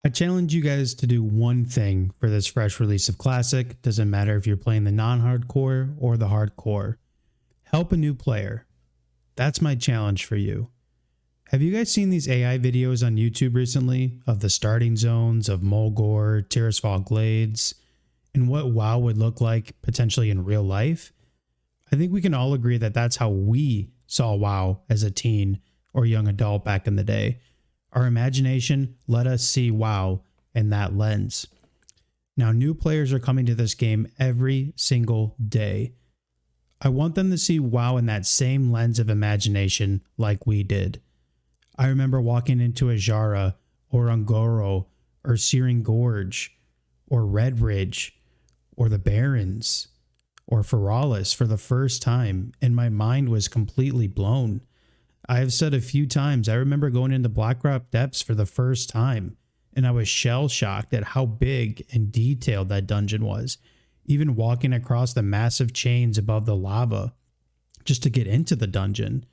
I challenge you guys to do one thing for this fresh release of Classic. Doesn't matter if you're playing the non-hardcore or the hardcore. Help a new player. That's my challenge for you. Have you guys seen these AI videos on YouTube recently of the starting zones of Mulgore, Tirisfal Glades, and what WoW would look like potentially in real life? I think we can all agree that that's how we saw WoW as a teen or young adult back in the day. Our imagination let us see WoW in that lens. Now, new players are coming to this game every single day. I want them to see WoW in that same lens of imagination like we did. I remember walking into Ajara or Ungoro or Searing Gorge or Red Ridge or the Barrens or Feralis for the first time, and my mind was completely blown. I have said a few times, I remember going into Blackrock Depths for the first time, and I was shell-shocked at how big and detailed that dungeon was. Even walking across the massive chains above the lava just to get into the dungeon.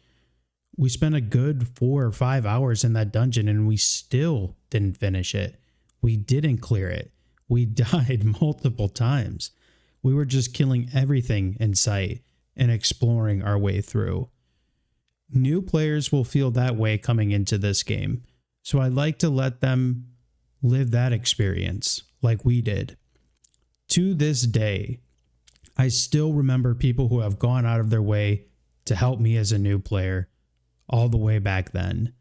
We spent a good 4 or 5 hours in that dungeon, and we still didn't finish it. We didn't clear it. We died multiple times. We were just killing everything in sight and exploring our way through. New players will feel that way coming into this game, so I'd like to let them live that experience like we did. To this day, I still remember people who have gone out of their way to help me as a new player all the way back then,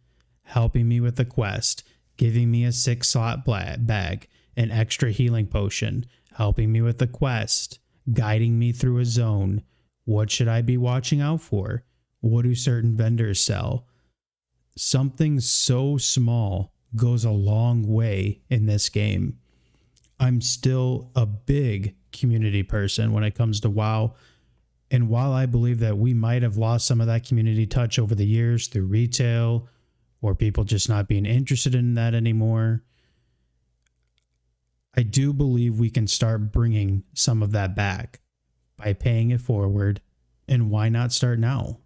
helping me with the quest, giving me a 6-slot bag, an extra healing potion, helping me with the quest, guiding me through a zone. What should I be watching out for? What do certain vendors sell? Something so small goes a long way in this game. I'm still a big community person when it comes to WoW. And while I believe that we might have lost some of that community touch over the years through retail or people just not being interested in that anymore, I do believe we can start bringing some of that back by paying it forward. And why not start now?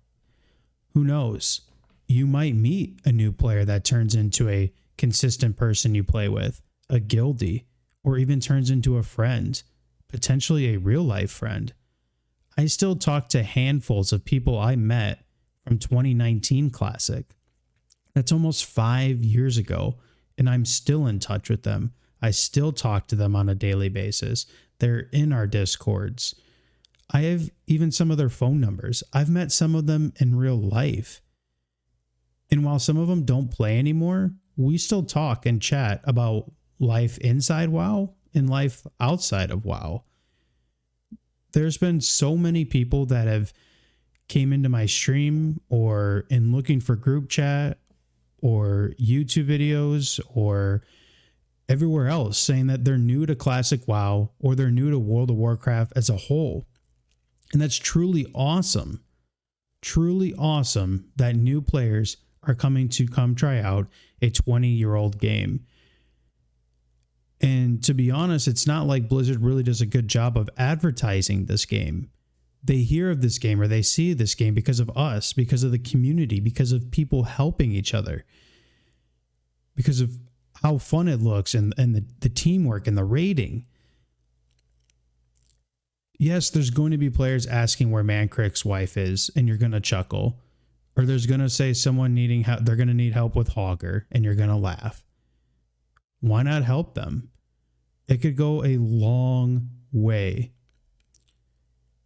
Who knows? You might meet a new player that turns into a consistent person you play with, a guildie, or even turns into a friend, potentially a real life friend. I still talk to handfuls of people I met from 2019 Classic. That's almost 5 years ago, and I'm still in touch with them. I still talk to them on a daily basis. They're in our Discords. I have even some of their phone numbers. I've met some of them in real life. And while some of them don't play anymore, we still talk and chat about life inside WoW and life outside of WoW. There's been so many people that have came into my stream or in looking for group chat or YouTube videos or everywhere else saying that they're new to Classic WoW or they're new to World of Warcraft as a whole. And that's truly awesome. Truly awesome that new players are coming to come try out a 20-year-old game. And to be honest, it's not like Blizzard really does a good job of advertising this game. They hear of this game or they see this game because of us, because of the community, because of people helping each other, because of how fun it looks and the teamwork and the raiding. Yes, there's going to be players asking where Mancrick's wife is, and you're going to chuckle. Or there's going to say someone needing help, they're going to need help with Hogger, and you're going to laugh. Why not help them? It could go a long way.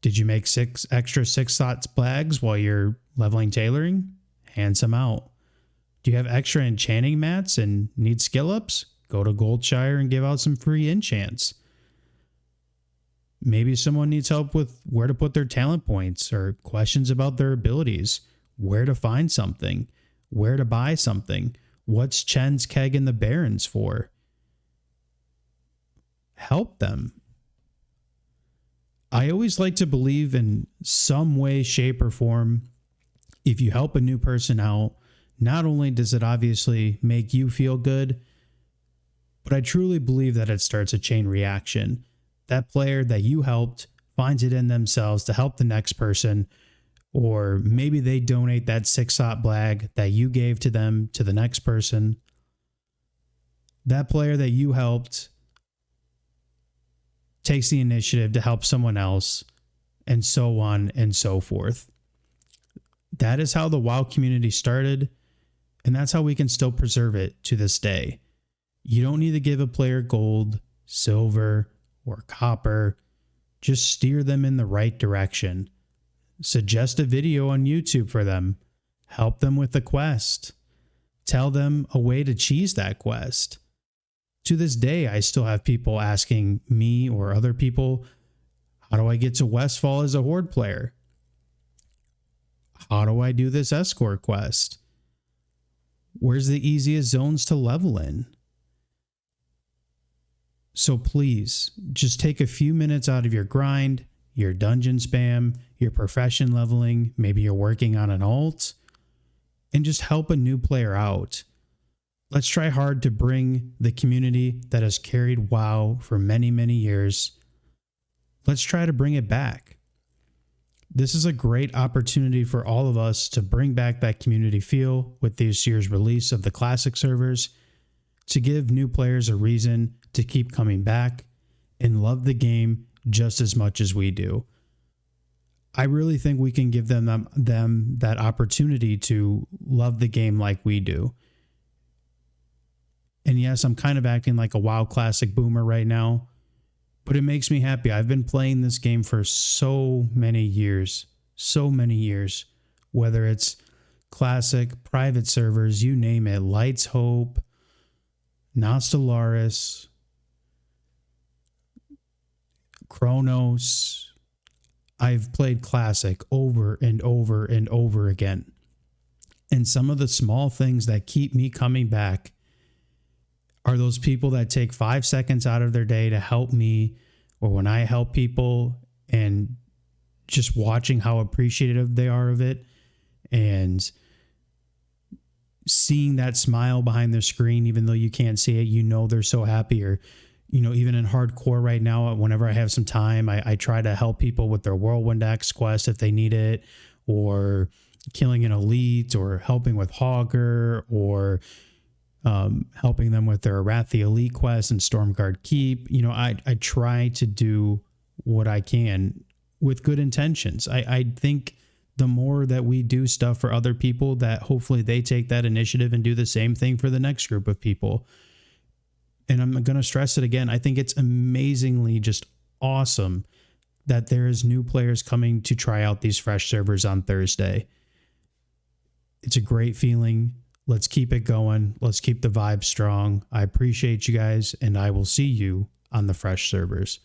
Did you make 6 extra 6-slot bags while you're leveling tailoring? Hand some out. Do you have extra enchanting mats and need skill ups? Go to Goldshire and give out some free enchants. Maybe someone needs help with where to put their talent points or questions about their abilities, where to find something, where to buy something, what's Chen's Keg in the Barrens for. Help them. I always like to believe in some way, shape, or form, if you help a new person out, not only does it obviously make you feel good, but I truly believe that it starts a chain reaction. That player that you helped finds it in themselves to help the next person, or maybe they donate that 6-slot bag that you gave to them to the next person. that player that you helped takes the initiative to help someone else, and so on and so forth. That is how the WoW community started, and that's how we can still preserve it to this day. You don't need to give a player gold, silver, or copper. Just steer them in the right direction. Suggest a video on YouTube for them. Help them with the quest. Tell them a way to cheese that quest. To this day, I still have people asking me or other people, how do I get to Westfall as a Horde player? How do I do this escort quest? Where's the easiest zones to level in? So please, just take a few minutes out of your grind, your dungeon spam, your profession leveling, maybe you're working on an alt, and just help a new player out. Let's try hard to bring the community that has carried WoW for many, many years. Let's try to bring it back. This is a great opportunity for all of us to bring back that community feel with this year's release of the classic servers, to give new players a reason to keep coming back and love the game just as much as we do. I really think we can give them that opportunity to love the game like we do. And yes, I'm kind of acting like a WoW Classic boomer right now, but it makes me happy. I've been playing this game for so many years, whether it's Classic, private servers, you name it, Lights Hope, Nostalaris, Chronos. I've played Classic over and over and over again. And some of the small things that keep me coming back are those people that take 5 seconds out of their day to help me, or when I help people, and just watching how appreciative they are of it and seeing that smile behind their screen, even though you can't see it, you know, they're so happy. Or, you know, even in hardcore right now, whenever I have some time, I try to help people with their Whirlwind Axe quest if they need it, or killing an elite, or helping with Hogger, or helping them with their Arathi Elite quest and Stormguard Keep. You know, I try to do what I can with good intentions. I think the more that we do stuff for other people, that hopefully they take that initiative and do the same thing for the next group of people. And I'm going to stress it again. I think it's amazingly just awesome that there is new players coming to try out these fresh servers on Thursday. It's a great feeling. Let's keep it going. Let's keep the vibe strong. I appreciate you guys, and I will see you on the fresh servers.